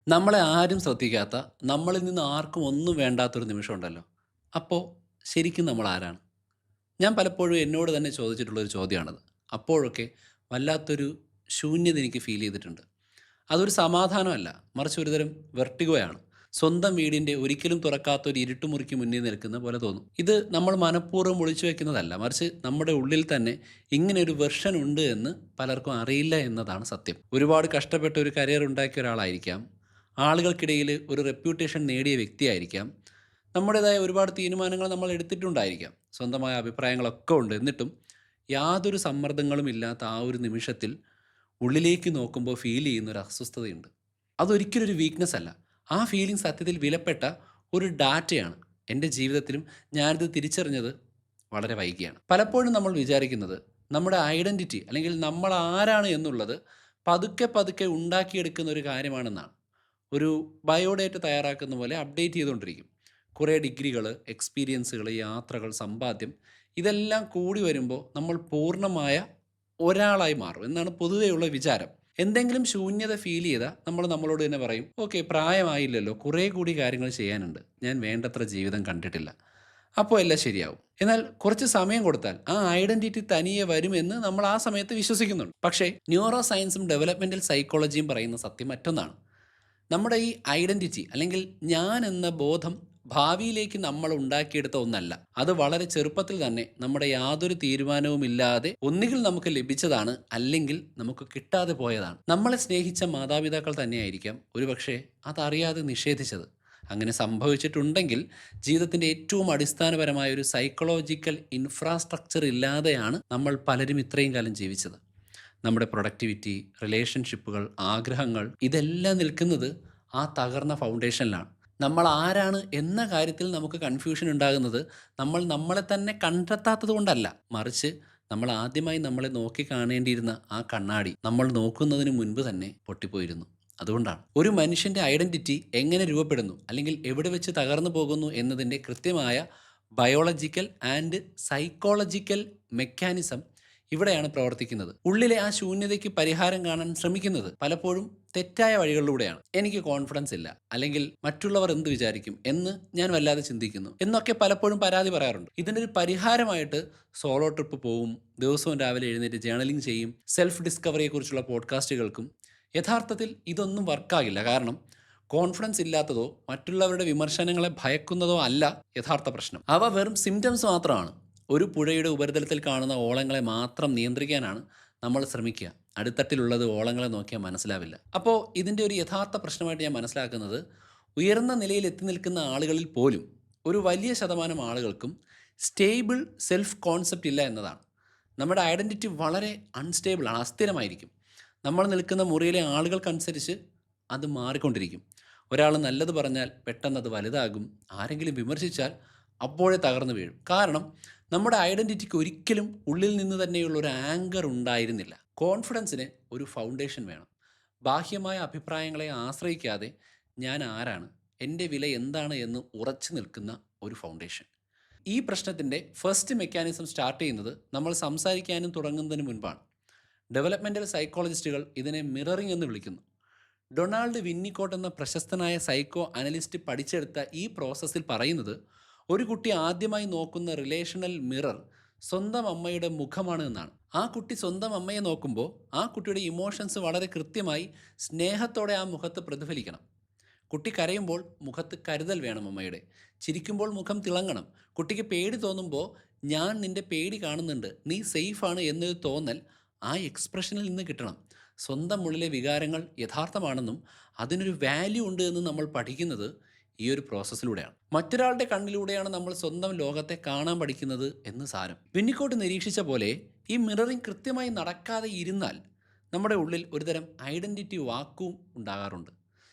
നമ്മളെ ആരും ശ്രദ്ധിക്കാത്ത, നമ്മളിൽ നിന്ന് ആർക്കും ഒന്നും വേണ്ടാത്തൊരു നിമിഷമുണ്ടല്ലോ. അപ്പോൾ ശരിക്കും നമ്മൾ ആരാണ്? ഞാൻ പലപ്പോഴും എന്നോട് തന്നെ ചോദിച്ചിട്ടുള്ളൊരു ചോദ്യമാണത്. അപ്പോഴൊക്കെ വല്ലാത്തൊരു ശൂന്യത എനിക്ക് ഫീൽ ചെയ്തിട്ടുണ്ട്. അതൊരു സമാധാനമല്ല, മറിച്ച് ഒരുതരം വെർട്ടിഗോയാണ്. സ്വന്തം വീടിൻ്റെ ഒരിക്കലും തുറക്കാത്ത ഒരു ഇരുട്ടുമുറിക്ക് മുന്നിൽ നിൽക്കുന്ന പോലെ തോന്നും. ഇത് നമ്മൾ മനഃപൂർവ്വം ഒളിച്ചു വെക്കുന്നതല്ല, മറിച്ച് നമ്മുടെ ഉള്ളിൽ തന്നെ ഇങ്ങനെ ഒരു വെർഷൻ ഉണ്ട് എന്ന് പലർക്കും അറിയില്ല എന്നതാണ് സത്യം. ഒരുപാട് കഷ്ടപ്പെട്ട് ഒരു കരിയർ ഉണ്ടാക്കിയ ഒരാളായിരിക്കാം, ആളുകൾക്കിടയിൽ ഒരു റെപ്യൂട്ടേഷൻ നേടിയ വ്യക്തിയായിരിക്കാം, നമ്മുടേതായ ഒരുപാട് തീരുമാനങ്ങൾ നമ്മൾ എടുത്തിട്ടുണ്ടായിരിക്കാം, സ്വന്തമായ അഭിപ്രായങ്ങളൊക്കെ ഉണ്ട്. എന്നിട്ടും യാതൊരു സമ്മർദ്ദങ്ങളും ഇല്ലാത്ത ആ ഒരു നിമിഷത്തിൽ ഉള്ളിലേക്ക് നോക്കുമ്പോൾ ഫീൽ ചെയ്യുന്ന ഒരു അസ്വസ്ഥതയുണ്ട്. അതൊരിക്കലും ഒരു വീക്ക്നെസ് അല്ല. ആ ഫീലിംഗ് സത്യത്തിൽ വിലപ്പെട്ട ഒരു ഡാറ്റയാണ്. എൻ്റെ ജീവിതത്തിലും ഞാനിത് തിരിച്ചറിഞ്ഞത് വളരെ വൈകിയാണ്. പലപ്പോഴും നമ്മൾ വിചാരിക്കുന്നത് നമ്മുടെ ഐഡൻറ്റിറ്റി അല്ലെങ്കിൽ നമ്മൾ ആരാണ് എന്നുള്ളത് പതുക്കെ പതുക്കെ ഉണ്ടാക്കിയെടുക്കുന്ന ഒരു കാര്യമാണെന്നാണ്. ഒരു ബയോഡേറ്റ തയ്യാറാക്കുന്ന പോലെ അപ്ഡേറ്റ് ചെയ്തുകൊണ്ടിരിക്കും. കുറേ ഡിഗ്രികൾ, എക്സ്പീരിയൻസുകൾ, യാത്രകൾ, സമ്പാദ്യം, ഇതെല്ലാം കൂടി വരുമ്പോൾ നമ്മൾ പൂർണ്ണമായ ഒരാളായി മാറും എന്നാണ് പൊതുവെയുള്ള വിചാരം. എന്തെങ്കിലും ശൂന്യത ഫീൽ ചെയ്താൽ നമ്മൾ നമ്മളോട് തന്നെ പറയും, ഓക്കെ, പ്രായമായില്ലല്ലോ, കുറേ കൂടി കാര്യങ്ങൾ ചെയ്യാനുണ്ട്, ഞാൻ വേണ്ടത്ര ജീവിതം കണ്ടിട്ടില്ല, അപ്പോൾ എല്ലാം ശരിയാവും. എന്നാൽ കുറച്ച് സമയം കൊടുത്താൽ ആ ഐഡന്റിറ്റി തനിയെ വരുമെന്ന് നമ്മൾ ആ സമയത്ത് വിശ്വസിക്കുന്നുണ്ട്. പക്ഷേ ന്യൂറോ സയൻസും ഡെവലപ്മെന്റൽ സൈക്കോളജിയും പറയുന്ന സത്യം മറ്റൊന്നാണ്. നമ്മുടെ ഈ ഐഡന്റിറ്റി അല്ലെങ്കിൽ ഞാൻ എന്ന ബോധം ഭാവിയിലേക്ക് നമ്മൾ ഉണ്ടാക്കിയെടുത്ത ഒന്നല്ല. അത് വളരെ ചെറുപ്പത്തിൽ തന്നെ നമ്മുടെ യാതൊരു തീരുമാനവുമില്ലാതെ ഒന്നുകിൽ നമുക്ക് ലഭിച്ചതാണ്, അല്ലെങ്കിൽ നമുക്ക് കിട്ടാതെ പോയതാണ്. നമ്മളെ സ്നേഹിച്ച മാതാപിതാക്കൾ തന്നെയായിരിക്കാം ഒരുപക്ഷെ അതറിയാതെ നിഷേധിച്ചത്. അങ്ങനെ സംഭവിച്ചിട്ടുണ്ടെങ്കിൽ ജീവിതത്തിൻ്റെ ഏറ്റവും അടിസ്ഥാനപരമായ ഒരു സൈക്കോളജിക്കൽ ഇൻഫ്രാസ്ട്രക്ചർ ഇല്ലാതെയാണ് നമ്മൾ പലരും ഇത്രയും കാലം ജീവിച്ചത്. നമ്മുടെ പ്രൊഡക്ടിവിറ്റി, റിലേഷൻഷിപ്പുകൾ, ആഗ്രഹങ്ങൾ, ഇതെല്ലാം നിൽക്കുന്നത് ആ തകർന്ന ഫൗണ്ടേഷനിലാണ്. നമ്മൾ ആരാണ് എന്ന കാര്യത്തിൽ നമുക്ക് കൺഫ്യൂഷൻ ഉണ്ടാകുന്നത് നമ്മൾ നമ്മളെ തന്നെ കണ്ടെത്താത്തത് കൊണ്ടല്ല, മറിച്ച് നമ്മൾ ആദ്യമായി നമ്മളെ നോക്കി കാണേണ്ടിയിരുന്ന ആ കണ്ണാടി നമ്മൾ നോക്കുന്നതിന് മുൻപ് തന്നെ പൊട്ടിപ്പോയിരുന്നു. അതുകൊണ്ടാണ് ഒരു മനുഷ്യൻ്റെ ഐഡൻറ്റിറ്റി എങ്ങനെ രൂപപ്പെടുന്നു അല്ലെങ്കിൽ എവിടെ വെച്ച് തകർന്നു പോകുന്നു എന്നതിൻ്റെ കൃത്യമായ ബയോളജിക്കൽ ആൻഡ് സൈക്കോളജിക്കൽ മെക്കാനിസം ഇവിടെയാണ് പ്രവർത്തിക്കുന്നത്. ഉള്ളിലെ ആ ശൂന്യതയ്ക്ക് പരിഹാരം കാണാൻ ശ്രമിക്കുന്നത് പലപ്പോഴും തെറ്റായ വഴികളിലൂടെയാണ്. എനിക്ക് കോൺഫിഡൻസ് ഇല്ല, അല്ലെങ്കിൽ മറ്റുള്ളവർ എന്ത് വിചാരിക്കും എന്ന് ഞാൻ വല്ലാതെ ചിന്തിക്കുന്നു എന്നൊക്കെ പലപ്പോഴും പരാതി പറയാറുണ്ട്. ഇതിനൊരു പരിഹാരമായിട്ട് സോളോ ട്രിപ്പ് പോവും, ദിവസവും രാവിലെ എഴുന്നേറ്റ് ജേർണലിംഗ് ചെയ്യും, സെൽഫ് ഡിസ്കവറിയെ കുറിച്ചുള്ള പോഡ്കാസ്റ്റുകൾക്കും. യഥാർത്ഥത്തിൽ ഇതൊന്നും വർക്കാകില്ല. കാരണം കോൺഫിഡൻസ് ഇല്ലാത്തതോ മറ്റുള്ളവരുടെ വിമർശനങ്ങളെ ഭയക്കുന്നതോ അല്ല യഥാർത്ഥ പ്രശ്നം. അവ വെറും സിംറ്റംസ് മാത്രമാണ്. ഒരു പുഴയുടെ ഉപരിതലത്തിൽ കാണുന്ന ഓളങ്ങളെ മാത്രം നിയന്ത്രിക്കാനാണ് നമ്മൾ ശ്രമിക്കുക. അടിത്തട്ടിലുള്ളത് ഓളങ്ങളെ നോക്കിയാൽ മനസ്സിലാവില്ല. അപ്പോൾ ഇതിൻ്റെ ഒരു യഥാർത്ഥ പ്രശ്നമായിട്ട് ഞാൻ മനസ്സിലാക്കുന്നത്, ഉയർന്ന നിലയിൽ എത്തി നിൽക്കുന്ന ആളുകളിൽ പോലും ഒരു വലിയ ശതമാനം ആളുകൾക്കും സ്റ്റേബിൾ സെൽഫ് കോൺസെപ്റ്റ് ഇല്ല എന്നതാണ്. നമ്മുടെ ഐഡൻറ്റിറ്റി വളരെ അൺസ്റ്റേബിളാണ്, അസ്ഥിരമായിരിക്കും. നമ്മൾ നിൽക്കുന്ന മുറിയിലെ ആളുകൾക്കനുസരിച്ച് അത് മാറിക്കൊണ്ടിരിക്കും. ഒരാൾ നല്ലത് പറഞ്ഞാൽ പെട്ടെന്ന് അത് വലുതാകും, ആരെങ്കിലും വിമർശിച്ചാൽ അപ്പോഴേ തകർന്നു വീഴും. കാരണം നമ്മുടെ ഐഡൻറ്റിറ്റിക്ക് ഒരിക്കലും ഉള്ളിൽ നിന്ന് തന്നെയുള്ള ഒരു ആങ്കർ ഉണ്ടായിരുന്നില്ല. കോൺഫിഡൻസിന് ഒരു ഫൗണ്ടേഷൻ വേണം. ബാഹ്യമായ അഭിപ്രായങ്ങളെ ആശ്രയിക്കാതെ ഞാൻ ആരാണ്, എൻ്റെ വില എന്താണ് എന്ന് ഉറച്ചു നിൽക്കുന്ന ഒരു ഫൗണ്ടേഷൻ. ഈ പ്രശ്നത്തിൻ്റെ ഫസ്റ്റ് മെക്കാനിസം സ്റ്റാർട്ട് ചെയ്യുന്നത് നമ്മൾ സംസാരിക്കാനും തുടങ്ങുന്നതിന് മുൻപാണ്. ഡെവലപ്മെൻ്റൽ സൈക്കോളജിസ്റ്റുകൾ ഇതിനെ മിററിംഗ് എന്ന് വിളിക്കുന്നു. ഡൊണാൾഡ് വിന്നിക്കോട്ട് എന്ന പ്രശസ്തനായ സൈക്കോ അനലിസ്റ്റ് പഠിച്ചെടുത്ത ഈ പ്രോസസ്സിൽ പറയുന്നത്, ഒരു കുട്ടി ആദ്യമായി നോക്കുന്ന റിലേഷണൽ മിറർ സ്വന്തം അമ്മയുടെ മുഖമാണ് എന്നാണ്. ആ കുട്ടി സ്വന്തം അമ്മയെ നോക്കുമ്പോൾ ആ കുട്ടിയുടെ ഇമോഷൻസ് വളരെ കൃത്യമായി സ്നേഹത്തോടെ ആ മുഖത്ത് പ്രതിഫലിക്കണം. കുട്ടി കരയുമ്പോൾ മുഖത്ത് കരുതൽ വേണം അമ്മയുടെ. ചിരിക്കുമ്പോൾ മുഖം തിളങ്ങണം. കുട്ടിക്ക് പേടി തോന്നുമ്പോൾ ഞാൻ നിൻ്റെ പേടി കാണുന്നുണ്ട്, നീ സേഫാണ് എന്നൊരു തോന്നൽ ആ എക്സ്പ്രഷനിൽ നിന്ന് കിട്ടണം. സ്വന്തം ഉള്ളിലെ വികാരങ്ങൾ യഥാർത്ഥമാണെന്നും അതിനൊരു വാല്യൂ ഉണ്ട് എന്നും നമ്മൾ പഠിക്കുന്നത് ഈ ഒരു പ്രോസസ്സിലൂടെയാണ്. മറ്റൊരാളുടെ കണ്ണിലൂടെയാണ് നമ്മൾ സ്വന്തം ലോകത്തെ കാണാൻ പഠിക്കുന്നത് എന്ന് സാരം. വിന്നിക്കോട്ട് നിരീക്ഷിച്ച പോലെ ഈ മിററിംഗ് കൃത്യമായി നടക്കാതെ ഇരുന്നാൽ നമ്മുടെ ഉള്ളിൽ ഒരുതരം ഐഡൻറ്റിറ്റി വാക്വം ഉണ്ടാകാറുണ്ട്.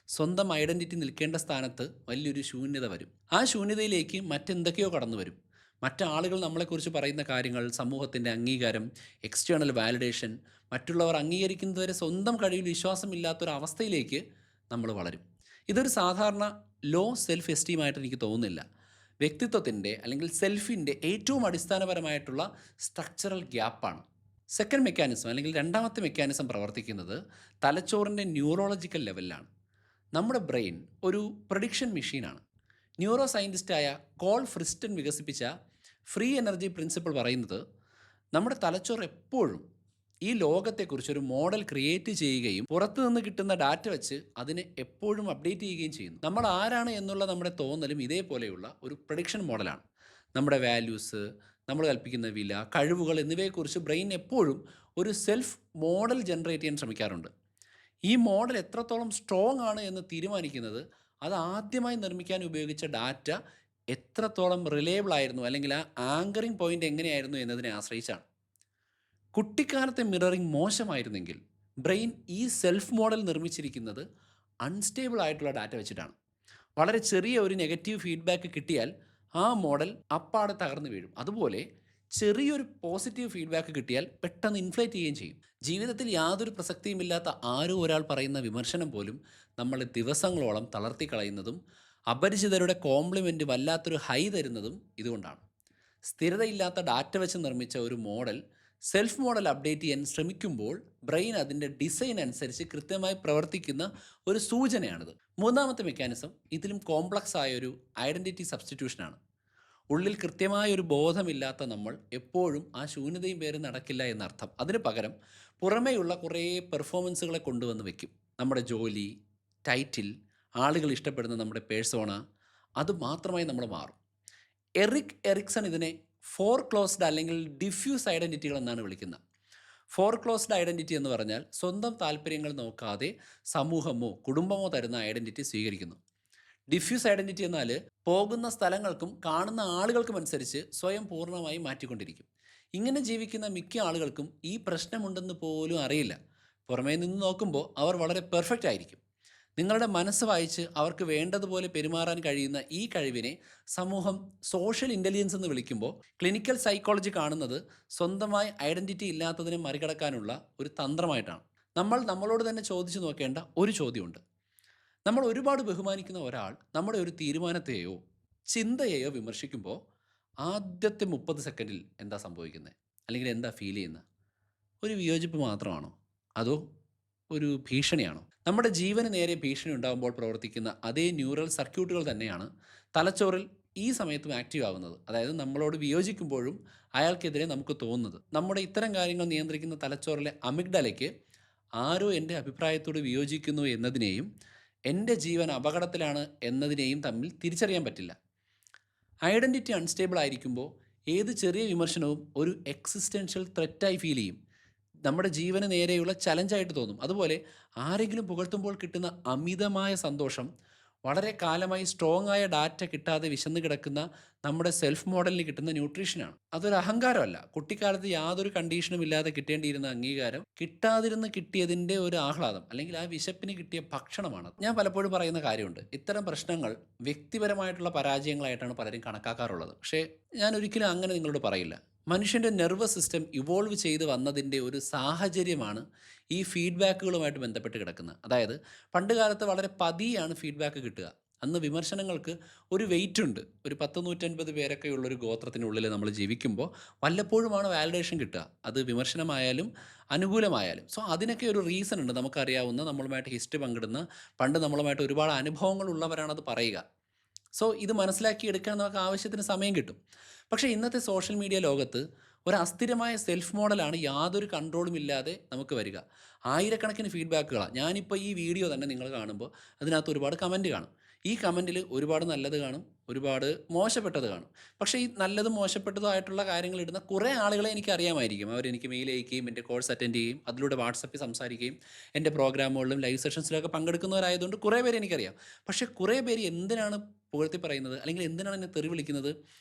സ്വന്തം ഐഡൻറ്റിറ്റി നിൽക്കേണ്ട സ്ഥാനത്ത് വലിയൊരു ശൂന്യത വരും. ആ ശൂന്യതയിലേക്ക് മറ്റെന്തൊക്കെയോ കടന്നു വരും. മറ്റാളുകൾ നമ്മളെക്കുറിച്ച് പറയുന്ന കാര്യങ്ങൾ, സമൂഹത്തിൻ്റെ അംഗീകാരം, എക്സ്റ്റേണൽ വാലിഡേഷൻ, മറ്റുള്ളവർ അംഗീകരിക്കുന്നതുവരെ സ്വന്തം കഴിവിൽ വിശ്വാസമില്ലാത്തൊരവസ്ഥയിലേക്ക് നമ്മൾ വളരും. ഇതൊരു സാധാരണ ലോ സെൽഫ് എസ്റ്റീമായിട്ട് എനിക്ക് തോന്നുന്നില്ല. വ്യക്തിത്വത്തിൻ്റെ അല്ലെങ്കിൽ സെൽഫിൻ്റെ ഏറ്റവും അടിസ്ഥാനപരമായിട്ടുള്ള സ്ട്രക്ചറൽ ഗ്യാപ്പാണ്. സെക്കൻഡ് മെക്കാനിസം അല്ലെങ്കിൽ രണ്ടാമത്തെ മെക്കാനിസം പ്രവർത്തിക്കുന്നത് തലച്ചോറിൻ്റെ ന്യൂറോളജിക്കൽ ലെവലിലാണ്. നമ്മുടെ ബ്രെയിൻ ഒരു പ്രഡിക്ഷൻ മെഷീനാണ്. ന്യൂറോ സയൻറ്റിസ്റ്റായ കോൾ ഫ്രിസ്റ്റൺ വികസിപ്പിച്ച ഫ്രീ എനർജി പ്രിൻസിപ്പിൾ പറയുന്നത് നമ്മുടെ തലച്ചോറ് എപ്പോഴും ഈ ലോകത്തെക്കുറിച്ചൊരു മോഡൽ ക്രിയേറ്റ് ചെയ്യുകയും പുറത്തു നിന്ന് കിട്ടുന്ന ഡാറ്റ വെച്ച് അതിനെ എപ്പോഴും അപ്ഡേറ്റ് ചെയ്യുകയും ചെയ്യുന്നു. നമ്മൾ ആരാണ് എന്നുള്ള നമ്മുടെ തോന്നലും ഇതേപോലെയുള്ള ഒരു പ്രഡിക്ഷൻ മോഡലാണ്. നമ്മുടെ വാല്യൂസ്, നമ്മൾ കൽപ്പിക്കുന്ന വില, കഴിവുകൾ എന്നിവയെക്കുറിച്ച് ബ്രെയിൻ എപ്പോഴും ഒരു സെൽഫ് മോഡൽ ജനറേറ്റ് ചെയ്യാൻ ശ്രമിക്കാറുണ്ട്. ഈ മോഡൽ എത്രത്തോളം സ്ട്രോങ് ആണ് എന്ന് തീരുമാനിക്കുന്നത് അത് ആദ്യമായി നിർമ്മിക്കാൻ ഉപയോഗിച്ച ഡാറ്റ എത്രത്തോളം റിലയബിൾ ആയിരുന്നു, അല്ലെങ്കിൽ ആ ആങ്കറിംഗ് പോയിൻ്റ് എങ്ങനെയായിരുന്നു എന്നതിനെ ആശ്രയിച്ചാണ്. കുട്ടിക്കാലത്തെ മിററിംഗ് മോശമായിരുന്നെങ്കിൽ ബ്രെയിൻ ഈ സെൽഫ് മോഡൽ നിർമ്മിച്ചിരിക്കുന്നത് അൺസ്റ്റേബിൾ ആയിട്ടുള്ള ഡാറ്റ വെച്ചിട്ടാണ്. വളരെ ചെറിയ ഒരു നെഗറ്റീവ് ഫീഡ്ബാക്ക് കിട്ടിയാൽ ആ മോഡൽ അപ്പാടെ തകർന്നു വീഴും. അതുപോലെ ചെറിയൊരു പോസിറ്റീവ് ഫീഡ്ബാക്ക് കിട്ടിയാൽ പെട്ടെന്ന് ഇൻഫ്ലേറ്റ് ചെയ്യുകയും ചെയ്യും. ജീവിതത്തിൽ യാതൊരു പ്രസക്തിയുമില്ലാത്ത ആരോ ഒരാൾ പറയുന്ന വിമർശനം പോലും നമ്മളെ ദിവസങ്ങളോളം തളർത്തി കളയുന്നതും അപരിചിതരുടെ കോംപ്ലിമെൻറ്റ് വല്ലാത്തൊരു ഹൈ തരുന്നതും ഇതുകൊണ്ടാണ്. സ്ഥിരതയില്ലാത്ത ഡാറ്റ വെച്ച് നിർമ്മിച്ച ഒരു മോഡൽ സെൽഫ് മോഡൽ അപ്ഡേറ്റ് ചെയ്യാൻ ശ്രമിക്കുമ്പോൾ ബ്രെയിൻ അതിൻ്റെ ഡിസൈൻ അനുസരിച്ച് കൃത്യമായി പ്രവർത്തിക്കുന്ന ഒരു സൂചനയാണിത്. മൂന്നാമത്തെ മെക്കാനിസം ഇതിലും കോംപ്ലക്സ് ആയൊരു ഐഡൻറ്റിറ്റി സബ്സ്റ്റിറ്റ്യൂഷനാണ്. ഉള്ളിൽ കൃത്യമായൊരു ബോധമില്ലാത്ത നമ്മൾ എപ്പോഴും ആ ശൂന്യതയും പേര് നടക്കില്ല എന്നർത്ഥം. അതിന് പകരം പുറമേയുള്ള കുറേ പെർഫോമൻസുകളെ കൊണ്ടുവന്ന് വയ്ക്കും. നമ്മുടെ ജോലി, ടൈറ്റിൽ, ആളുകൾ ഇഷ്ടപ്പെടുന്ന നമ്മുടെ പേഴ്സോണ, അത് മാത്രമായി നമ്മൾ മാറും. എറിക് എറിക്സൺ ഇതിനെ ഫോർ ക്ലോസ്ഡ് അല്ലെങ്കിൽ ഡിഫ്യൂസ് ഐഡൻറ്റിറ്റികൾ എന്നാണ് വിളിക്കുന്നത്. ഫോർ ക്ലോസ്ഡ് ഐഡൻറ്റിറ്റി എന്ന് പറഞ്ഞാൽ സ്വന്തം താല്പര്യങ്ങൾ നോക്കാതെ സമൂഹമോ കുടുംബമോ തരുന്ന ഐഡൻറ്റിറ്റി സ്വീകരിക്കുന്നു. ഡിഫ്യൂസ് ഐഡൻറ്റിറ്റി എന്നാൽ പോകുന്ന സ്ഥലങ്ങൾക്കും കാണുന്ന ആളുകൾക്കും അനുസരിച്ച് സ്വയം പൂർണ്ണമായി മാറ്റിക്കൊണ്ടിരിക്കും. ഇങ്ങനെ ജീവിക്കുന്ന മിക്ക ആളുകൾക്കും ഈ പ്രശ്നമുണ്ടെന്ന് പോലും അറിയില്ല. പുറമേ നിന്ന് നോക്കുമ്പോൾ അവർ വളരെ പെർഫെക്റ്റ് ആയിരിക്കും. നിങ്ങളുടെ മനസ്സ് വായിച്ച് അവർക്ക് വേണ്ടതുപോലെ പെരുമാറാൻ കഴിയുന്ന ഈ കഴിവിനെ സമൂഹം സോഷ്യൽ ഇൻ്റലിജൻസ് എന്ന് വിളിക്കുമ്പോൾ ക്ലിനിക്കൽ സൈക്കോളജി കാണുന്നത് സ്വന്തമായി ഐഡൻറ്റിറ്റി ഇല്ലാത്തതിനെ മറികടക്കാനുള്ള ഒരു തന്ത്രമായിട്ടാണ്. നമ്മൾ നമ്മളോട് തന്നെ ചോദിച്ചു നോക്കേണ്ട ഒരു ചോദ്യമുണ്ട്. നമ്മൾ ഒരുപാട് ബഹുമാനിക്കുന്ന ഒരാൾ നമ്മുടെ ഒരു തീരുമാനത്തെയോ ചിന്തയെയോ വിമർശിക്കുമ്പോൾ ആദ്യത്തെ 30 സെക്കൻഡിൽ എന്താ സംഭവിക്കുന്നത്, അല്ലെങ്കിൽ എന്താ ഫീൽ ചെയ്യുന്നത്? ഒരു വിയോജിപ്പ് മാത്രമാണോ, അതോ ഒരു ഭീഷണിയാണോ? നമ്മുടെ ജീവന് നേരെ ഭീഷണി ഉണ്ടാകുമ്പോൾ പ്രവർത്തിക്കുന്ന അതേ ന്യൂറൽ സർക്യൂട്ടുകൾ തന്നെയാണ് തലച്ചോറിൽ ഈ സമയത്തും ആക്റ്റീവ് ആവുന്നത്. അതായത് നമ്മളോട് വിയോജിക്കുമ്പോഴും അയാൾക്കെതിരെ നമുക്ക് തോന്നുന്നത്. നമ്മുടെ ഇത്തരം കാര്യങ്ങൾ നിയന്ത്രിക്കുന്ന തലച്ചോറിലെ അമിഗ്ഡലയ്ക്ക് ആരോ എൻ്റെ അഭിപ്രായത്തോട് വിയോജിക്കുന്നു എന്നതിനെയും എൻ്റെ ജീവൻ അപകടത്തിലാണ് എന്നതിനെയും തമ്മിൽ തിരിച്ചറിയാൻ പറ്റില്ല. ഐഡൻറ്റിറ്റി അൺസ്റ്റേബിൾ ആയിരിക്കുമ്പോൾ ഏത് ചെറിയ വിമർശനവും ഒരു എക്സിസ്റ്റൻഷ്യൽ ത്രെറ്റായി ഫീൽ ചെയ്യും. നമ്മുടെ ജീവന് നേരെയുള്ള ചലഞ്ചായിട്ട് തോന്നും. അതുപോലെ ആരെങ്കിലും പുകഴ്ത്തുമ്പോൾ കിട്ടുന്ന അമിതമായ സന്തോഷം വളരെ കാലമായി സ്ട്രോങ് ആയ ഡാറ്റ കിട്ടാതെ വിശന്ന് കിടക്കുന്ന നമ്മുടെ സെൽഫ് മോഡലിന് കിട്ടുന്ന ന്യൂട്രീഷനാണ്. അതൊരു അഹങ്കാരമല്ല. കുട്ടിക്കാലത്ത് യാതൊരു കണ്ടീഷനും ഇല്ലാതെ കിട്ടേണ്ടിയിരുന്ന അംഗീകാരം കിട്ടാതിരുന്ന് കിട്ടിയതിൻ്റെ ഒരു ആഹ്ലാദം, അല്ലെങ്കിൽ ആ വിശപ്പിന് കിട്ടിയ ഭക്ഷണമാണ്. ഞാൻ പലപ്പോഴും പറയുന്ന കാര്യമുണ്ട്, ഇത്തരം പ്രശ്നങ്ങൾ വ്യക്തിപരമായിട്ടുള്ള പരാജയങ്ങളായിട്ടാണ് പലരും കണക്കാക്കാറുള്ളത്. പക്ഷേ ഞാൻ ഒരിക്കലും അങ്ങനെ നിങ്ങളോട് പറയില്ല. മനുഷ്യൻ്റെ നെർവസ് സിസ്റ്റം ഇവോൾവ് ചെയ്ത് വന്നതിൻ്റെ ഒരു സാഹചര്യമാണ് ഈ ഫീഡ്ബാക്കുകളുമായിട്ട് ബന്ധപ്പെട്ട് കിടക്കുന്നത്. അതായത് പണ്ട് കാലത്ത് വളരെ പതിയാണ് ഫീഡ്ബാക്ക് കിട്ടുക. അന്ന് വിമർശനങ്ങൾക്ക് ഒരു വെയിറ്റ് ഉണ്ട്. ഒരു 100-150 പേരൊക്കെ ഉള്ളൊരു ഗോത്രത്തിനുള്ളിൽ നമ്മൾ ജീവിക്കുമ്പോൾ വല്ലപ്പോഴുമാണ് വാലിഡേഷൻ കിട്ടുക. അത് വിമർശനമായാലും അനുകൂലമായാലും. സോ അതിനൊക്കെ ഒരു റീസൺ ഉണ്ട്. നമുക്കറിയാവുന്ന, നമ്മളുമായിട്ട് ഹിസ്റ്ററി പങ്കിടുന്ന, പണ്ട് നമ്മളുമായിട്ട് ഒരുപാട് അനുഭവങ്ങളുള്ളവരാണത് പറയുക. സോ ഇത് മനസ്സിലാക്കിയെടുക്കാൻ നമുക്ക് ആവശ്യത്തിന് സമയം കിട്ടും. പക്ഷേ ഇന്നത്തെ സോഷ്യൽ മീഡിയ ലോകത്ത് ഒരു അസ്ഥിരമായ സെൽഫ് മോഡലാണ് യാതൊരു കൺട്രോളും ഇല്ലാതെ നമുക്ക് വരിക. ആയിരക്കണക്കിന് ഫീഡ്ബാക്കുകളാണ്. ഞാനിപ്പോൾ ഈ വീഡിയോ തന്നെ നിങ്ങൾ കാണുമ്പോൾ അതിനകത്ത് ഒരുപാട് കമൻറ്റ് കാണും. ഈ കമൻറ്റിൽ ഒരുപാട് നല്ലത് കാണും, ഒരുപാട് മോശപ്പെട്ടത് കാണും. പക്ഷേ ഈ നല്ലതും മോശപ്പെട്ടതും ആയിട്ടുള്ള കാര്യങ്ങൾ ഇടുന്ന കുറേ ആളുകളെ എനിക്ക് അറിയാമായിരിക്കും. അവരെനിക്ക് മെയിൽ അയക്കുകയും എൻ്റെ കോഴ്സ് അറ്റൻഡ് ചെയ്യുകയും അതിലൂടെ വാട്സപ്പിൽ സംസാരിക്കുകയും എൻ്റെ പ്രോഗ്രാമുകളിലും ലൈവ് സെഷൻസിലൊക്കെ പങ്കെടുക്കുന്നവരായതുകൊണ്ട് കുറേ പേര് എനിക്കറിയാം. പക്ഷേ കുറേ പേര് എന്തിനാണ് പുകഴ്ത്തി പറയുന്നത്, അല്ലെങ്കിൽ എന്തിനാണ് എന്നെ തെറി വിളിക്കുന്നത്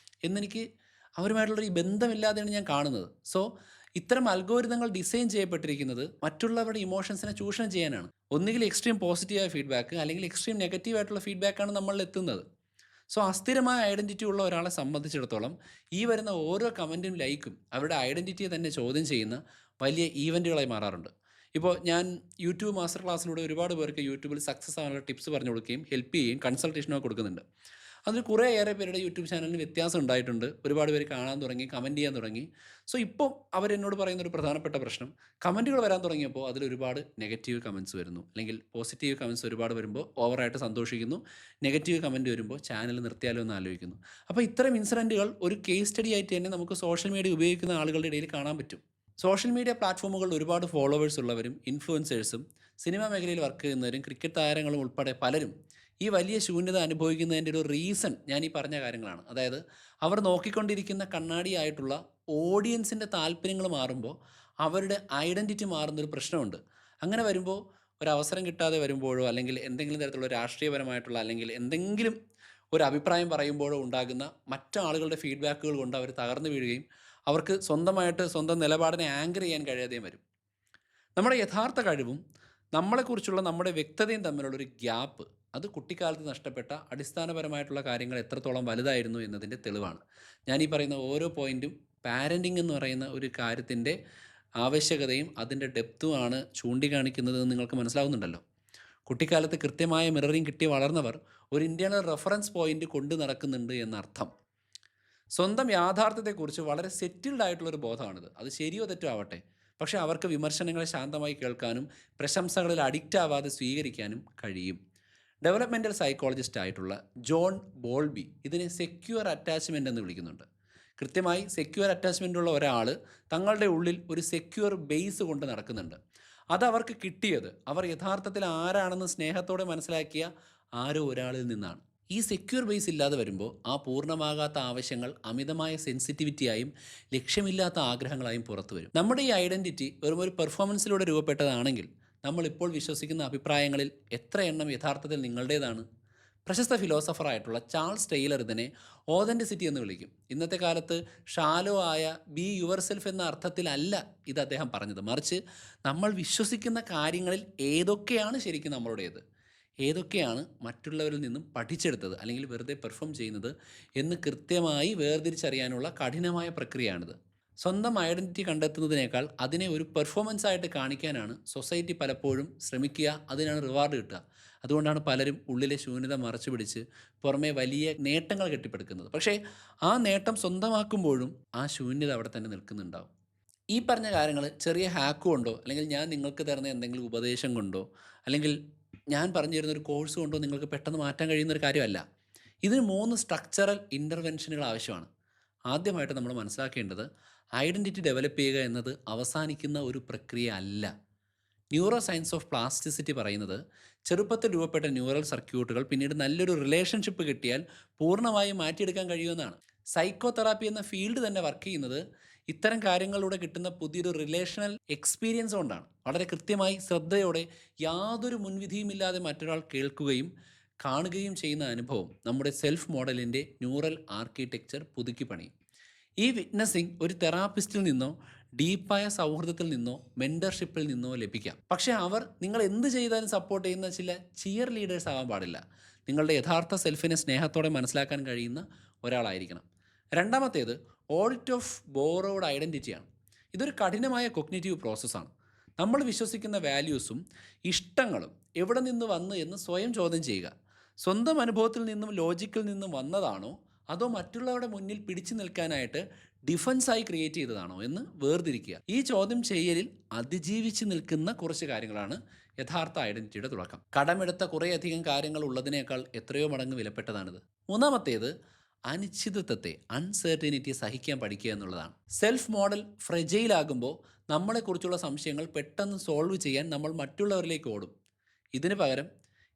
എന്നെനിക്ക് അവരുമായിട്ടുള്ള ഈ ബന്ധമില്ലാതെയാണ് ഞാൻ കാണുന്നത്. സോ ഇത്തരം അൽഗോരിതങ്ങൾ ഡിസൈൻ ചെയ്യപ്പെട്ടിരിക്കുന്നത് മറ്റുള്ളവരുടെ ഇമോഷൻസിനെ ചൂഷണം ചെയ്യാനാണ്. ഒന്നുകിൽ എക്സ്ട്രീം പോസിറ്റീവായ ഫീഡ്ബാക്ക്, അല്ലെങ്കിൽ എക്സ്ട്രീം നെഗറ്റീവായിട്ടുള്ള ഫീഡ്ബാക്കാണ് നമ്മളിൽ എത്തുന്നത്. സോ അസ്ഥിരമായ ഐഡൻറ്റിറ്റി ഉള്ള ഒരാളെ സംബന്ധിച്ചിടത്തോളം ഈ വരുന്ന ഓരോ കമൻറ്റും ലൈക്കും അവരുടെ ഐഡൻറ്റിറ്റിയെ തന്നെ ചോദ്യം ചെയ്യുന്ന വലിയ ഈവൻറ്റുകളായി മാറാറുണ്ട്. ഇപ്പോൾ ഞാൻ യൂട്യൂബ് മാസ്റ്റർ ക്ലാസ്സിലൂടെ ഒരുപാട് പേർക്ക് യൂട്യൂബിൽ സക്സസ് ആവാനുള്ള ടിപ്സ് പറഞ്ഞു കൊടുക്കുകയും ഹെൽപ്പ് ചെയ്യുകയും കൺസൾട്ടേഷനൊക്കെ കൊടുക്കുന്നുണ്ട്. അതിൽ കുറേയേറെ പേരുടെ യൂട്യൂബ് ചാനലിന് വ്യത്യാസം ഉണ്ടായിട്ടുണ്ട്. ഒരുപാട് പേര് കാണാൻ തുടങ്ങി, കമൻറ്റ് ചെയ്യാൻ തുടങ്ങി. സോ ഇപ്പോൾ അവരെന്നോട് പറയുന്ന ഒരു പ്രധാനപ്പെട്ട പ്രശ്നം, കമൻറ്റുകൾ വരാൻ തുടങ്ങിയപ്പോൾ അതിൽ ഒരുപാട് നെഗറ്റീവ് കമൻറ്റ്സ് വരുന്നു. അല്ലെങ്കിൽ പോസിറ്റീവ് കമൻറ്റ്സ് ഒരുപാട് വരുമ്പോൾ ഓവറായിട്ട് സന്തോഷിക്കുന്നു. നെഗറ്റീവ് കമൻറ്റ് വരുമ്പോൾ ചാനൽ നിർത്തിയാലോ എന്ന് ആലോചിക്കുന്നു. അപ്പോൾ ഇത്തരം ഇൻസിഡൻറ്റുകൾ ഒരു കേസ് സ്റ്റഡി ആയിട്ട് തന്നെ നമുക്ക് സോഷ്യൽ മീഡിയ ഉപയോഗിക്കുന്ന ആളുകളുടെ ഇടയിൽ കാണാൻ പറ്റും. സോഷ്യൽ മീഡിയ പ്ലാറ്റ്ഫോമുകളിൽ ഒരുപാട് ഫോളോവേഴ്സ് ഉള്ളവരും ഇൻഫ്ലുവൻസേഴ്സും സിനിമാ മേഖലയിൽ വർക്ക് ചെയ്യുന്നവരും ക്രിക്കറ്റ് താരങ്ങളും ഉൾപ്പെടെ പലരും ഈ വലിയ ശൂന്യത അനുഭവിക്കുന്നതിൻ്റെ ഒരു റീസൺ ഞാൻ ഈ പറഞ്ഞ കാര്യങ്ങളാണ്. അതായത് അവർ നോക്കിക്കൊണ്ടിരിക്കുന്ന കണ്ണാടിയായിട്ടുള്ള ഓഡിയൻസിൻ്റെ താല്പര്യങ്ങൾ മാറുമ്പോൾ അവരുടെ ഐഡൻറ്റിറ്റി മാറുന്നൊരു പ്രശ്നമുണ്ട്. അങ്ങനെ വരുമ്പോൾ ഒരവസരം കിട്ടാതെ വരുമ്പോഴോ അല്ലെങ്കിൽ എന്തെങ്കിലും തരത്തിലുള്ള രാഷ്ട്രീയപരമായിട്ടുള്ള അല്ലെങ്കിൽ എന്തെങ്കിലും ഒരു അഭിപ്രായം പറയുമ്പോഴോ ഉണ്ടാകുന്ന മറ്റാളുകളുടെ ഫീഡ്ബാക്കുകൾ കൊണ്ട് അവർ തകർന്നു വീഴുകയും അവർക്ക് സ്വന്തമായിട്ട് സ്വന്തം നിലപാടിനെ ആങ്കർ ചെയ്യാൻ കഴിയാതെയും വരും. നമ്മുടെ യഥാർത്ഥ കഴിവും നമ്മളെക്കുറിച്ചുള്ള നമ്മുടെ വ്യക്തതയും തമ്മിലുള്ളൊരു ഗ്യാപ്പ്, അത് കുട്ടിക്കാലത്ത് നഷ്ടപ്പെട്ട അടിസ്ഥാനപരമായിട്ടുള്ള കാര്യങ്ങൾ എത്രത്തോളം വലുതായിരുന്നു എന്നതിൻ്റെ തെളിവാണ്. ഞാൻ ഈ പറയുന്ന ഓരോ പോയിൻറ്റും പാരൻറ്റിങ് എന്ന് പറയുന്ന ഒരു കാര്യത്തിൻ്റെ ആവശ്യകതയും അതിൻ്റെ ഡെപ്തുമാണ് ചൂണ്ടിക്കാണിക്കുന്നതെന്ന് നിങ്ങൾക്ക് മനസ്സിലാവുന്നുണ്ടല്ലോ. കുട്ടിക്കാലത്ത് കൃത്യമായ മിററിങ് കിട്ടി വളർന്നവർ ഒരു ഇൻറ്റേർണൽ റെഫറൻസ് പോയിൻ്റ് കൊണ്ടു നടക്കുന്നുണ്ട് എന്നർത്ഥം. സ്വന്തം യാഥാർത്ഥ്യത്തെക്കുറിച്ച് വളരെ സെറ്റിൽഡ് ആയിട്ടുള്ളൊരു ബോധമാണിത്. അത് ശരിയോ തെറ്റോ ആവട്ടെ, പക്ഷേ അവർക്ക് വിമർശനങ്ങളെ ശാന്തമായി കേൾക്കാനും പ്രശംസകളിൽ അഡിക്റ്റ് ആവാതെ സ്വീകരിക്കാനും കഴിയും. ഡെവലപ്മെൻറ്റൽ സൈക്കോളജിസ്റ്റ് ആയിട്ടുള്ള ജോൺ ബോൾബി ഇതിനെ സെക്യൂർ അറ്റാച്ച്മെൻ്റ് എന്ന് വിളിക്കുന്നുണ്ട്. കൃത്യമായി സെക്യൂർ അറ്റാച്ച്മെൻ്റ് ഉള്ള ഒരാൾ തങ്ങളുടെ ഉള്ളിൽ ഒരു സെക്യൂർ ബേസ് കൊണ്ട് നടക്കുന്നുണ്ട്. അതവർക്ക് കിട്ടിയത് അവർ യഥാർത്ഥത്തിൽ ആരാണെന്ന് സ്നേഹത്തോടെ മനസ്സിലാക്കിയ ആരോ ഒരാളിൽ നിന്നാണ്. ഈ സെക്യൂർ ബേസ് ഇല്ലാതെ വരുമ്പോൾ ആ പൂർണ്ണമാകാത്ത ആവശ്യങ്ങൾ അമിതമായ സെൻസിറ്റിവിറ്റിയായും ലക്ഷ്യമില്ലാത്ത ആഗ്രഹങ്ങളായും പുറത്തു വരും. നമ്മുടെ ഈ ഐഡൻറ്റിറ്റി വെറും ഒരു പെർഫോമൻസിലൂടെ രൂപപ്പെട്ടതാണെങ്കിൽ നമ്മൾ ഇപ്പോൾ വിശ്വസിക്കുന്ന അഭിപ്രായങ്ങളിൽ എത്ര എണ്ണം യഥാർത്ഥത്തിൽ നിങ്ങളുടേതാണ്? പ്രശസ്ത ഫിലോസഫറായിട്ടുള്ള ചാൾസ് ടെയ്ലർ ഇതിനെ ഓതൻറ്റിസിറ്റി എന്ന് വിളിക്കും. ഇന്നത്തെ കാലത്ത് ഷാലോ ആയ ബി യുവർ സെൽഫ് എന്ന അർത്ഥത്തിലല്ല ഇത് അദ്ദേഹം പറഞ്ഞത്, മറിച്ച് നമ്മൾ വിശ്വസിക്കുന്ന കാര്യങ്ങളിൽ ഏതൊക്കെയാണ് ശരിക്കും നമ്മളുടേത്, ഏതൊക്കെയാണ് മറ്റുള്ളവരിൽ നിന്നും പഠിച്ചെടുത്തത് അല്ലെങ്കിൽ വെറുതെ പെർഫോം ചെയ്യുന്നത് എന്ന് കൃത്യമായി വേർതിരിച്ചറിയാനുള്ള കഠിനമായ പ്രക്രിയയാണിത്. സ്വന്തം ഐഡൻറ്റിറ്റി കണ്ടെത്തുന്നതിനേക്കാൾ അതിനെ ഒരു പെർഫോമൻസ് ആയിട്ട് കാണിക്കാനാണ് സൊസൈറ്റി പലപ്പോഴും ശ്രമിക്കുക. അതിനാണ് റിവാർഡ് കിട്ടുക. അതുകൊണ്ടാണ് പലരും ഉള്ളിലെ ശൂന്യത മറച്ചു പിടിച്ച് പുറമേ വലിയ നേട്ടങ്ങൾ കെട്ടിപ്പടുക്കുന്നത്. പക്ഷേ ആ നേട്ടം സ്വന്തമാക്കുമ്പോഴും ആ ശൂന്യത അവിടെ തന്നെ നിൽക്കുന്നുണ്ടാവും. ഈ പറഞ്ഞ കാര്യങ്ങൾ ചെറിയ ഹാക്ക് കൊണ്ടോ അല്ലെങ്കിൽ ഞാൻ നിങ്ങൾക്ക് തരുന്ന എന്തെങ്കിലും ഉപദേശം കൊണ്ടോ അല്ലെങ്കിൽ ഞാൻ പറഞ്ഞു തരുന്നൊരു കോഴ്സ് കൊണ്ടോ നിങ്ങൾക്ക് പെട്ടെന്ന് മാറ്റാൻ കഴിയുന്നൊരു കാര്യമല്ല. ഇതിന് 3 സ്ട്രക്ചറൽ ഇൻ്റർവെൻഷനുകൾ ആവശ്യമാണ്. ആദ്യമായിട്ട് നമ്മൾ മനസ്സിലാക്കേണ്ടത് ഐഡൻറ്റിറ്റി ഡെവലപ്പ് ചെയ്യുക എന്നത് അവസാനിക്കുന്ന ഒരു പ്രക്രിയ അല്ല. ന്യൂറോ സയൻസ് ഓഫ് പ്ലാസ്റ്റിസിറ്റി പറയുന്നത് ചെറുപ്പത്തിൽ രൂപപ്പെട്ട ന്യൂറൽ സർക്യൂട്ടുകൾ പിന്നീട് നല്ലൊരു റിലേഷൻഷിപ്പ് കിട്ടിയാൽ പൂർണ്ണമായും മാറ്റിയെടുക്കാൻ കഴിയുമെന്നാണ്. സൈക്കോ തെറാപ്പി എന്ന ഫീൽഡ് തന്നെ വർക്ക് ചെയ്യുന്നത് ഇത്തരം കാര്യങ്ങളിലൂടെ കിട്ടുന്ന പുതിയൊരു റിലേഷണൽ എക്സ്പീരിയൻസ് കൊണ്ടാണ്. വളരെ കൃത്യമായി ശ്രദ്ധയോടെ യാതൊരു മുൻവിധിയുമില്ലാതെ മറ്റൊരാൾ കേൾക്കുകയും കാണുകയും ചെയ്യുന്ന അനുഭവം നമ്മുടെ സെൽഫ് മോഡലിൻ്റെ ന്യൂറൽ ആർക്കിടെക്ചർ പുതുക്കി പണിയും. ഈ വിറ്റ്നസിങ് ഒരു തെറാപ്പിസ്റ്റിൽ നിന്നോ ഡീപ്പായ സൗഹൃദത്തിൽ നിന്നോ മെൻറ്റർഷിപ്പിൽ നിന്നോ ലഭിക്കാം. പക്ഷേ അവർ നിങ്ങൾ എന്ത് ചെയ്താലും സപ്പോർട്ട് ചെയ്യുന്ന ചില ചിയർ ലീഡേഴ്സ് ആവാൻ പാടില്ല. നിങ്ങളുടെ യഥാർത്ഥ സെൽഫിനെ സ്നേഹത്തോടെ മനസ്സിലാക്കാൻ കഴിയുന്ന ഒരാളായിരിക്കണം. രണ്ടാമത്തേത് ഓഡിറ്റ് ഓഫ് ബോറോഡ് ഐഡൻറ്റിറ്റിയാണ്. ഇതൊരു കഠിനമായ കൊഗ്നിറ്റീവ് പ്രോസസ്സാണ്. നമ്മൾ വിശ്വസിക്കുന്ന വാല്യൂസും ഇഷ്ടങ്ങളും എവിടെ നിന്ന് വന്നു എന്ന് സ്വയം ചോദ്യം ചെയ്യുക. സ്വന്തം അനുഭവത്തിൽ നിന്നും ലോജിക്കിൽ നിന്നും വന്നതാണോ അതോ മറ്റുള്ളവരുടെ മുന്നിൽ പിടിച്ചു നിൽക്കാനായിട്ട് ഡിഫൻസായി ക്രിയേറ്റ് ചെയ്തതാണോ എന്ന് വേർതിരിക്കുക. ഈ ചോദ്യം ചെയ്യലിൽ അതിജീവിച്ച് നിൽക്കുന്ന കുറച്ച് കാര്യങ്ങളാണ് യഥാർത്ഥ ഐഡൻറ്റിറ്റിയുടെ തുടക്കം. കടമെടുത്ത കുറേയധികം കാര്യങ്ങൾ ഉള്ളതിനേക്കാൾ എത്രയോ മടങ്ങ് വിലപ്പെട്ടതാണിത്. മൂന്നാമത്തേത് അനിശ്ചിതത്വത്തെ അൺസെർട്ടനിറ്റി സഹിക്കാൻ പഠിക്കുക എന്നുള്ളതാണ്. സെൽഫ് മോഡൽ ഫ്രെജൈലാകുമ്പോൾ നമ്മളെക്കുറിച്ചുള്ള സംശയങ്ങൾ പെട്ടെന്ന് സോൾവ് ചെയ്യാൻ നമ്മൾ മറ്റുള്ളവരിലേക്ക് ഓടും. ഇതിന് പകരം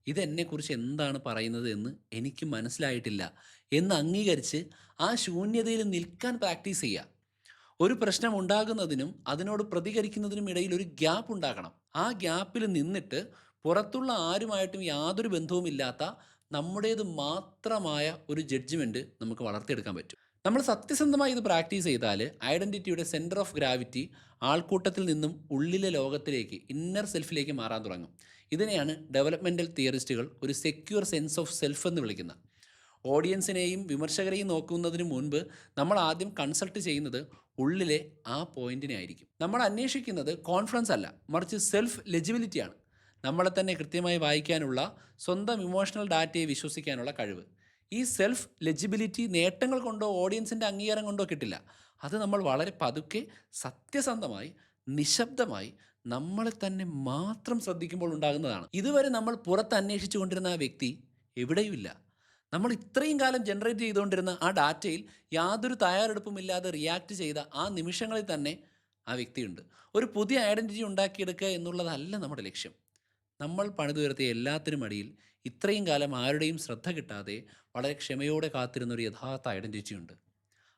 ഇതെന്നെക്കുറിച്ച് എന്താണ് പറയുന്നത് എന്ന് എനിക്ക് മനസ്സിലായിട്ടില്ല എന്ന് അംഗീകരിച്ച് ആ ശൂന്യതയിൽ നിൽക്കാൻ പ്രാക്ടീസ് ചെയ്യുക. ഒരു പ്രശ്നം ഉണ്ടാകുന്നതിനും അതിനോട് പ്രതികരിക്കുന്നതിനും ഇടയിൽ ഒരു ഗ്യാപ്പ് ഉണ്ടാക്കണം. ആ ഗ്യാപ്പിൽ നിന്നിട്ട് പുറത്തുള്ള ആരുമായിട്ടും യാതൊരു ബന്ധവുമില്ലാത്ത നമ്മുടേത് മാത്രമായ ഒരു ജഡ്ജ്മെൻറ്റ് നമുക്ക് വളർത്തിയെടുക്കാൻ പറ്റും. നമ്മൾ സത്യസന്ധമായി ഇത് പ്രാക്ടീസ് ചെയ്താൽ ഐഡൻറ്റിറ്റിയുടെ സെൻറ്റർ ഓഫ് ഗ്രാവിറ്റി ആൾക്കൂട്ടത്തിൽ നിന്നും ഉള്ളിലെ ലോകത്തിലേക്ക്, ഇന്നർ സെൽഫിലേക്ക് മാറാൻ തുടങ്ങും. ഇതിനെയാണ് ഡെവലപ്മെൻറ്റൽ തിയറിസ്റ്റുകൾ ഒരു സെക്യൂർ സെൻസ് ഓഫ് സെൽഫ് എന്ന് വിളിക്കുന്നത്. ഓഡിയൻസിനെയും വിമർശകരെയും നോക്കുന്നതിന് മുൻപ് നമ്മൾ ആദ്യം കൺസൾട്ട് ചെയ്യുന്നത് ഉള്ളിലെ ആ പോയിന്റിനെ ആയിരിക്കും. നമ്മൾ അന്വേഷിക്കുന്നത് കോൺഫിഡൻസ് അല്ല, മറിച്ച് സെൽഫ് ലെജിബിലിറ്റിയാണ്. നമ്മളെ തന്നെ കൃത്യമായി വായിക്കാനുള്ള, സ്വന്തം ഇമോഷണൽ ഡാറ്റയെ വിശ്വസിക്കാനുള്ള കഴിവ്. ഈ സെൽഫ് ലെജിബിലിറ്റി നേട്ടങ്ങൾ കൊണ്ടോ ഓഡിയൻസിൻ്റെ അംഗീകാരം കൊണ്ടോ കിട്ടില്ല. അത് നമ്മൾ വളരെ പതുക്കെ സത്യസന്ധമായി നിശബ്ദമായി നമ്മളെ തന്നെ മാത്രം ശ്രദ്ധിക്കുമ്പോൾ ഉണ്ടാകുന്നതാണ്. ഇതുവരെ നമ്മൾ പുറത്ത് അന്വേഷിച്ചു കൊണ്ടിരുന്ന ആ വ്യക്തി എവിടെയുമില്ല. നമ്മൾ ഇത്രയും കാലം ജനറേറ്റ് ചെയ്തുകൊണ്ടിരുന്ന ആ ഡാറ്റയിൽ യാതൊരു തയ്യാറെടുപ്പുമില്ലാതെ റിയാക്ട് ചെയ്ത ആ നിമിഷങ്ങളിൽ തന്നെ ആ വ്യക്തിയുണ്ട്. ഒരു പുതിയ ഐഡൻറ്റിറ്റി ഉണ്ടാക്കിയെടുക്കുക എന്നുള്ളതല്ല നമ്മുടെ ലക്ഷ്യം. നമ്മൾ പണിതുയർത്തിയ എല്ലാത്തിനും അടിയിൽ ഇത്രയും കാലം ആരുടെയും ശ്രദ്ധ കിട്ടാതെ വളരെ ക്ഷമയോടെ കാത്തിരുന്നൊരു യഥാർത്ഥ ഐഡൻറ്റിറ്റി ഉണ്ട്.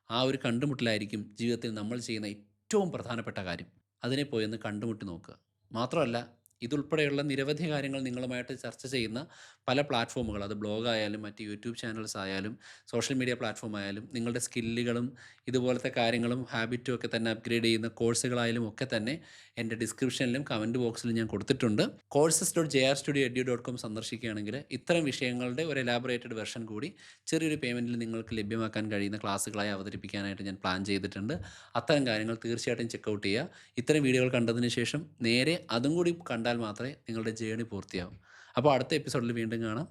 ആ ഒരു കണ്ടുമുട്ടലായിരിക്കും ജീവിതത്തിൽ നമ്മൾ ചെയ്യുന്ന ഏറ്റവും പ്രധാനപ്പെട്ട കാര്യം. അതിനെ പോയി ഒന്ന് കണ്ടുമുട്ടി നോക്കുക. മാത്രമല്ല, ഇതുൾപ്പെടെയുള്ള നിരവധി കാര്യങ്ങൾ നിങ്ങളുമായിട്ട് ചർച്ച ചെയ്യുന്ന പല പ്ലാറ്റ്ഫോമുകൾ, അത് ബ്ലോഗായാലും മറ്റ് യൂട്യൂബ് ചാനൽസ് ആയാലും സോഷ്യൽ മീഡിയ പ്ലാറ്റ്ഫോം ആയാലും നിങ്ങളുടെ സ്കില്ലുകളും ഇതുപോലത്തെ കാര്യങ്ങളും ഹാബിറ്റും ഒക്കെ തന്നെ അപ്ഗ്രേഡ് ചെയ്യുന്ന കോഴ്സുകളായാലും ഒക്കെ തന്നെ എൻ്റെ ഡിസ്ക്രിപ്ഷനിലും കമൻറ്റ് ബോക്സിലും ഞാൻ കൊടുത്തിട്ടുണ്ട്. courses.jrstudioedu.com സന്ദർശിക്കുകയാണെങ്കിൽ ഇത്തരം വിഷയങ്ങളുടെ ഒരു എലാബറേറ്റഡ് വെർഷൻ കൂടി ചെറിയൊരു പേയ്മെൻറ്റിൽ നിങ്ങൾക്ക് ലഭ്യമാക്കാൻ കഴിയുന്ന ക്ലാസ്സുകളായി അവതരിപ്പിക്കാനായിട്ട് ഞാൻ പ്ലാൻ ചെയ്തിട്ടുണ്ട്. അത്തരം കാര്യങ്ങൾ തീർച്ചയായിട്ടും ചെക്കൗട്ട് ചെയ്യുക. ഇത്തരം വീഡിയോകൾ കണ്ടതിന് ശേഷം നേരെ അതും കൂടി കണ്ടാൽ മാത്രമേ നിങ്ങളുടെ ജേണി പൂർത്തിയാവും. അപ്പോൾ അടുത്ത എപ്പിസോഡിൽ വീണ്ടും കാണാം.